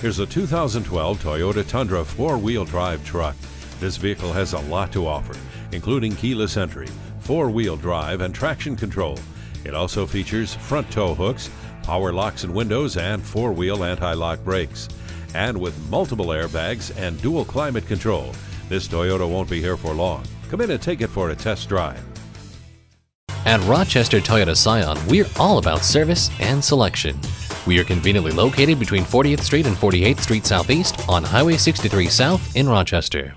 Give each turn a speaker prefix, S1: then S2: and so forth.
S1: Here's a 2012 Toyota Tundra 4-wheel drive truck. This vehicle has a lot to offer, including keyless entry, 4-wheel drive, and traction control. It also features front tow hooks, power locks and windows, and 4-wheel anti-lock brakes. And with multiple airbags and dual climate control, this Toyota won't be here for long. Come in and take it for a test drive.
S2: At Rochester Toyota Scion, we're all about service and selection. We are conveniently located between 40th Street and 48th Street Southeast on Highway 63 South in Rochester.